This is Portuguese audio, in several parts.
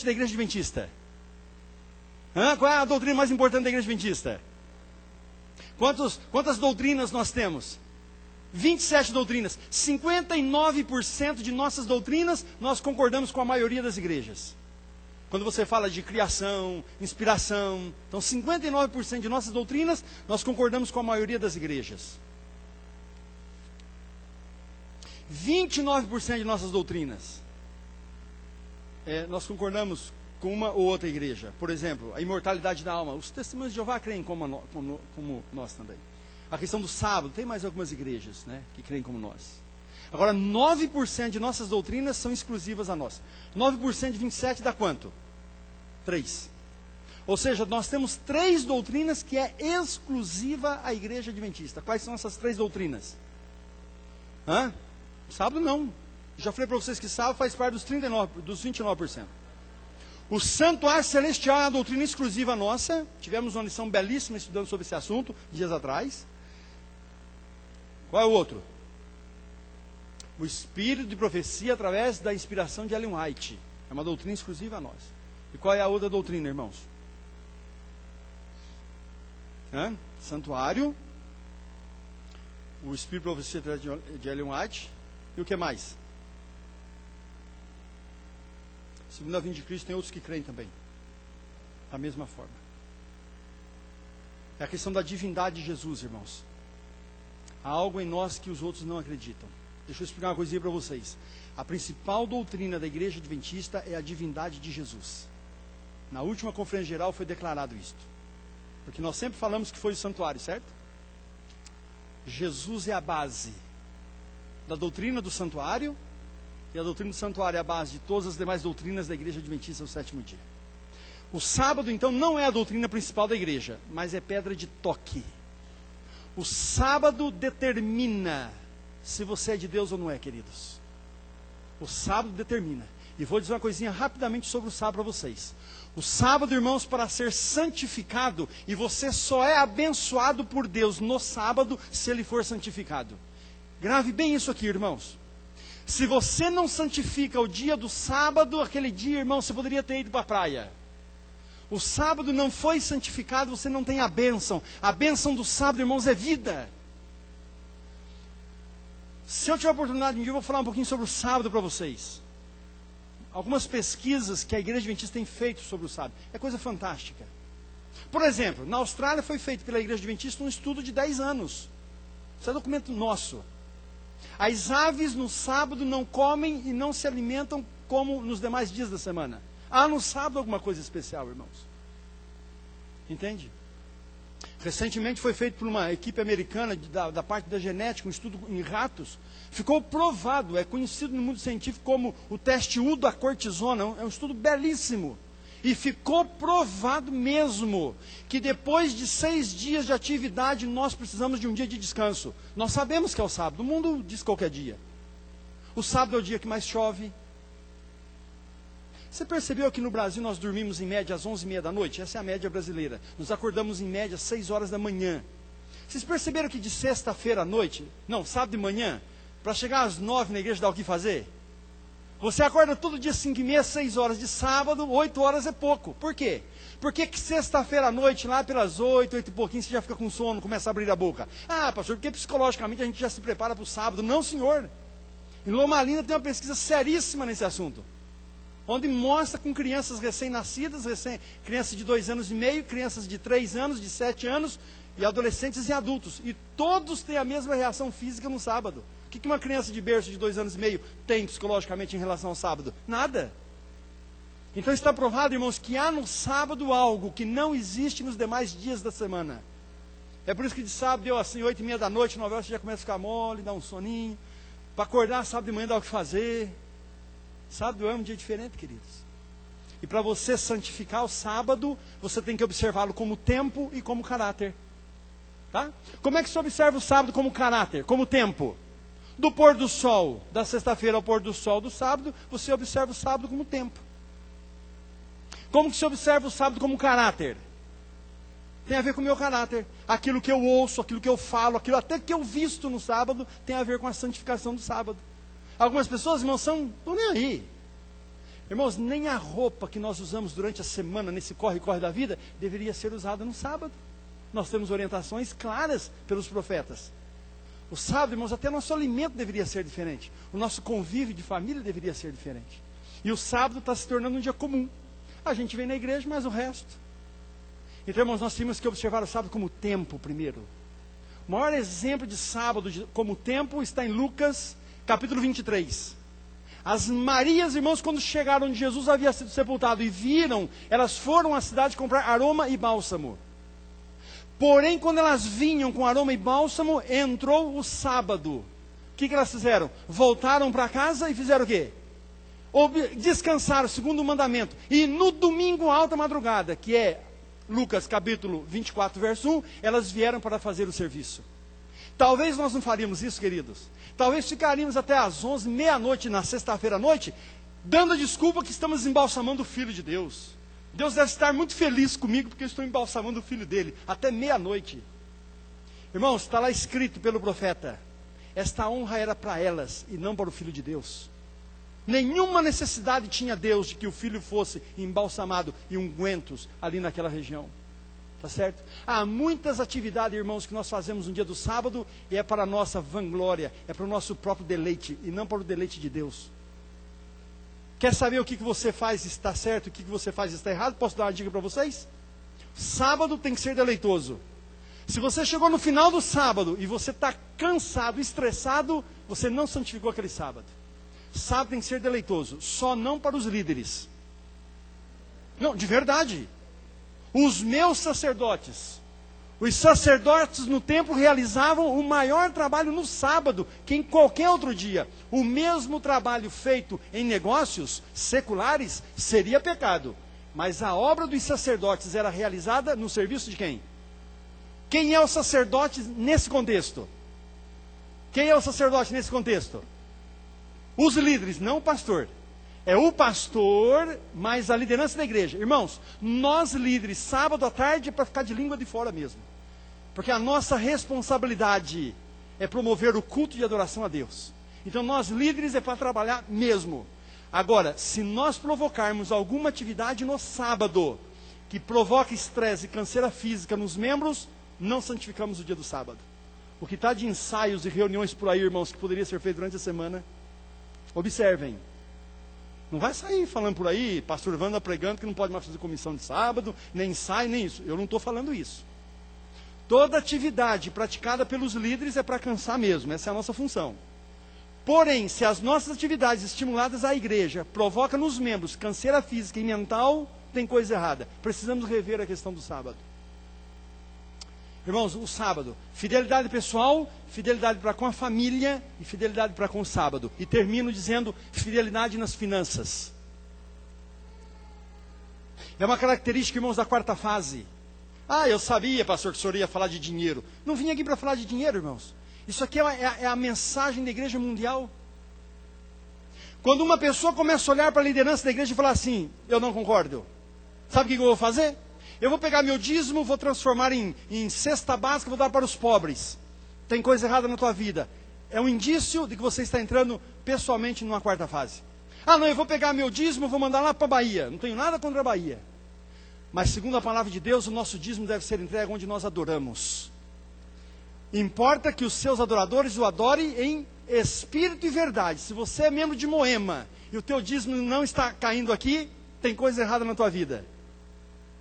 da igreja adventista? Qual é a doutrina mais importante da igreja adventista? Quantas doutrinas nós temos? 27 doutrinas. 59% de nossas doutrinas nós concordamos com a maioria das igrejas. Quando você fala de criação, inspiração, então 59% de nossas doutrinas nós concordamos com a maioria das igrejas. 29% de nossas doutrinas nós concordamos com uma ou outra igreja. Por exemplo, a imortalidade da alma. Os testemunhos de Jeová creem como nós também. A questão do sábado, tem mais algumas igrejas, né, que creem como nós. Agora, 9% de nossas doutrinas são exclusivas a nós. 9% de 27 dá quanto? 3. Ou seja, nós temos 3 doutrinas que é exclusiva à igreja adventista. Quais são essas 3 doutrinas? Sábado não. Já falei para vocês que sábado faz parte dos 29%. O santuário celestial é uma doutrina exclusiva nossa. Tivemos uma lição belíssima estudando sobre esse assunto dias atrás. Qual é o outro? O espírito de profecia através da inspiração de Ellen White. É uma doutrina exclusiva a nós. E qual é a outra doutrina, irmãos? Santuário. O espírito de profecia através de Ellen White. E o que mais? Segundo a vinda de Cristo, tem outros que creem também. Da mesma forma. É a questão da divindade de Jesus, irmãos. Há algo em nós que os outros não acreditam. Deixa eu explicar uma coisinha para vocês. A principal doutrina da igreja adventista é a divindade de Jesus. Na última conferência geral foi declarado isto. Porque nós sempre falamos que foi o santuário, certo? Jesus é a base da doutrina do santuário. E a doutrina do santuário é a base de todas as demais doutrinas da igreja adventista do sétimo dia. O sábado, então, não é a doutrina principal da igreja, mas é pedra de toque. O sábado determina se você é de Deus ou não é, queridos. O sábado determina. E vou dizer uma coisinha rapidamente sobre o sábado para vocês. O sábado, irmãos, para ser santificado, e você só é abençoado por Deus no sábado, se ele for santificado. Grave bem isso aqui, irmãos. Se você não santifica o dia do sábado, aquele dia, irmão, você poderia ter ido para a praia. O sábado não foi santificado, você não tem a bênção. A bênção do sábado, irmãos, é vida. Se eu tiver a oportunidade um dia, eu vou falar um pouquinho sobre o sábado para vocês. Algumas pesquisas que a igreja adventista tem feito sobre o sábado. É coisa fantástica. Por exemplo, na Austrália foi feito pela igreja adventista um estudo de 10 anos. Isso é documento nosso. As aves no sábado não comem e não se alimentam como nos demais dias da semana. Há no sábado alguma coisa especial, irmãos. Entende? Recentemente foi feito por uma equipe americana da parte da genética, um estudo em ratos. Ficou provado, é conhecido no mundo científico como o teste U da cortisona. É um estudo belíssimo. E ficou provado mesmo que depois de 6 dias de atividade, nós precisamos de um dia de descanso. Nós sabemos que é o sábado, o mundo diz qualquer dia. O sábado é o dia que mais chove. Você percebeu que no Brasil nós dormimos em média às 11h30 da noite? Essa é a média brasileira. Nos acordamos em média às 6 horas da manhã. Vocês perceberam que de sexta-feira à noite, não, sábado de manhã, para chegar às 9 na igreja dá o que fazer? Você acorda todo dia 5h30, 6 horas de sábado, 8 horas é pouco. Por quê? Porque que sexta-feira à noite, lá pelas 8 e pouquinho, você já fica com sono, começa a abrir a boca. Ah, pastor, porque psicologicamente a gente já se prepara para o sábado. Não, senhor. Em Loma Linda tem uma pesquisa seríssima nesse assunto. Onde mostra com crianças recém-nascidas, crianças de 2 anos e meio, crianças de 3 anos, de 7 anos, e adolescentes e adultos. E todos têm a mesma reação física no sábado. O que uma criança de berço de 2 anos e meio tem psicologicamente em relação ao sábado? Nada. Então está provado, irmãos, que há no sábado algo que não existe nos demais dias da semana. É por isso que de sábado deu assim, 8h30 da noite, 9 horas, você já começa a ficar mole, dá um soninho. Para acordar sábado de manhã dá o que fazer. Sábado é um dia diferente, queridos. E para você santificar o sábado, você tem que observá-lo como tempo e como caráter. Tá? Como é que se observa o sábado como caráter, como tempo? Do pôr do sol, da sexta-feira ao pôr do sol do sábado, você observa o sábado como tempo. Como que se observa o sábado como caráter? Tem a ver com o meu caráter. Aquilo que eu ouço, aquilo que eu falo, aquilo até que eu visto no sábado, tem a ver com a santificação do sábado. Algumas pessoas, irmãos, estão nem aí. Irmãos, nem a roupa que nós usamos durante a semana, nesse corre-corre da vida, deveria ser usada no sábado. Nós temos orientações claras pelos profetas. O sábado, irmãos, até nosso alimento deveria ser diferente. O nosso convívio de família deveria ser diferente. E o sábado está se tornando um dia comum. A gente vem na igreja, mas o resto. Então, irmãos, nós temos que observar o sábado como tempo primeiro. O maior exemplo de sábado como tempo está em Lucas, capítulo 23. As Marias, irmãos, quando chegaram onde Jesus havia sido sepultado e viram, elas foram à cidade comprar aroma e bálsamo. Porém, quando elas vinham com aroma e bálsamo, entrou o sábado. O que elas fizeram? Voltaram para casa e fizeram o quê? Descansaram, segundo o mandamento. E no domingo, alta madrugada, que é Lucas capítulo 24, verso 1, elas vieram para fazer o serviço. Talvez nós não faríamos isso, queridos. Talvez ficaríamos até às 11, meia-noite, na sexta-feira à noite, dando a desculpa que estamos embalsamando o Filho de Deus. Deus deve estar muito feliz comigo, porque eu estou embalsamando o Filho dele, até meia-noite. Irmãos, está lá escrito pelo profeta, esta honra era para elas, e não para o Filho de Deus. Nenhuma necessidade tinha Deus de que o Filho fosse embalsamado e ungüentos ali naquela região. Tá certo? Há muitas atividades, irmãos, que nós fazemos no dia do sábado, e é para a nossa vanglória, é para o nosso próprio deleite, e não para o deleite de Deus. Quer saber o que você faz está certo, o que você faz está errado? Posso dar uma dica para vocês? Sábado tem que ser deleitoso. Se você chegou no final do sábado, e você está cansado, estressado, você não santificou aquele sábado. Sábado tem que ser deleitoso, só não para os líderes. Não, de verdade. Os meus sacerdotes, os sacerdotes no templo realizavam o maior trabalho no sábado que em qualquer outro dia. O mesmo trabalho feito em negócios seculares seria pecado. Mas a obra dos sacerdotes era realizada no serviço de quem? Quem é o sacerdote nesse contexto? Quem é o sacerdote nesse contexto? Os líderes, não o pastor. É o pastor, mais a liderança da igreja. Irmãos, nós líderes, sábado à tarde é para ficar de língua de fora mesmo. Porque a nossa responsabilidade é promover o culto de adoração a Deus. Então nós líderes é para trabalhar mesmo. Agora, se nós provocarmos alguma atividade no sábado, que provoca estresse e canseira física nos membros, não santificamos o dia do sábado. O que está de ensaios e reuniões por aí, irmãos, que poderia ser feito durante a semana, observem. Não vai sair falando por aí, pastor Wanda pregando que não pode mais fazer comissão de sábado, nem ensaio, nem isso. Eu não estou falando isso. Toda atividade praticada pelos líderes é para cansar mesmo, essa é a nossa função. Porém, se as nossas atividades estimuladas à igreja provocam nos membros canseira física e mental, tem coisa errada. Precisamos rever a questão do sábado. Irmãos, o sábado, fidelidade pessoal, fidelidade para com a família e fidelidade para com o sábado. E termino dizendo fidelidade nas finanças. É uma característica, irmãos, da quarta fase. Ah, eu sabia, pastor, que o senhor ia falar de dinheiro. Não vim aqui para falar de dinheiro, irmãos. Isso aqui é a mensagem da igreja mundial. Quando uma pessoa começa a olhar para a liderança da igreja e falar assim, eu não concordo. Sabe o que eu vou fazer? Eu vou pegar meu dízimo, vou transformar em cesta básica, vou dar para os pobres. Tem coisa errada na tua vida. É um indício de que você está entrando pessoalmente numa quarta fase. Ah, não, eu vou pegar meu dízimo, vou mandar lá para a Bahia. Não tenho nada contra a Bahia. Mas segundo a palavra de Deus, o nosso dízimo deve ser entregue onde nós adoramos. Importa que os seus adoradores o adorem em espírito e verdade. Se você é membro de Moema e o teu dízimo não está caindo aqui, tem coisa errada na tua vida.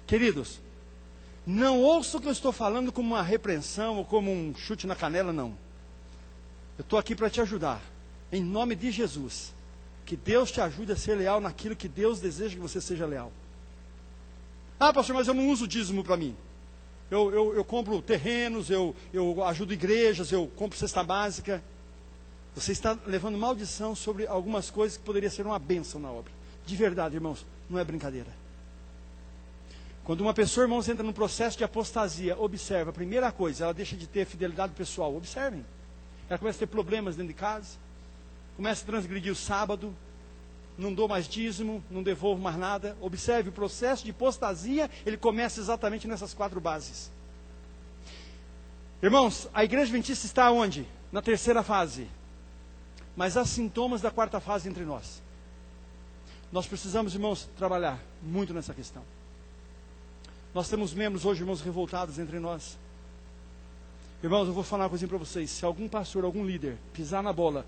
Queridos, não ouça o que eu estou falando como uma repreensão ou como um chute na canela, não. Eu estou aqui para te ajudar. Em nome de Jesus. Que Deus te ajude a ser leal naquilo que Deus deseja que você seja leal. Ah, pastor, mas eu não uso dízimo para mim. Eu compro terrenos, eu ajudo igrejas, eu compro cesta básica. Você está levando maldição sobre algumas coisas que poderia ser uma bênção na obra. De verdade, irmãos, não é brincadeira. Quando uma pessoa, irmãos, entra num processo de apostasia, observa, a primeira coisa, ela deixa de ter fidelidade pessoal. Observem. Ela começa a ter problemas dentro de casa, começa a transgredir o sábado, não dou mais dízimo, não devolvo mais nada. Observe, o processo de apostasia, ele começa exatamente nessas 4 bases. Irmãos, a igreja adventista está onde? Na terceira fase. Mas há sintomas da quarta fase entre nós. Nós precisamos, irmãos, trabalhar muito nessa questão. Nós temos membros hoje, irmãos, revoltados entre nós. Irmãos, eu vou falar uma coisinha para vocês. Se algum pastor, algum líder pisar na bola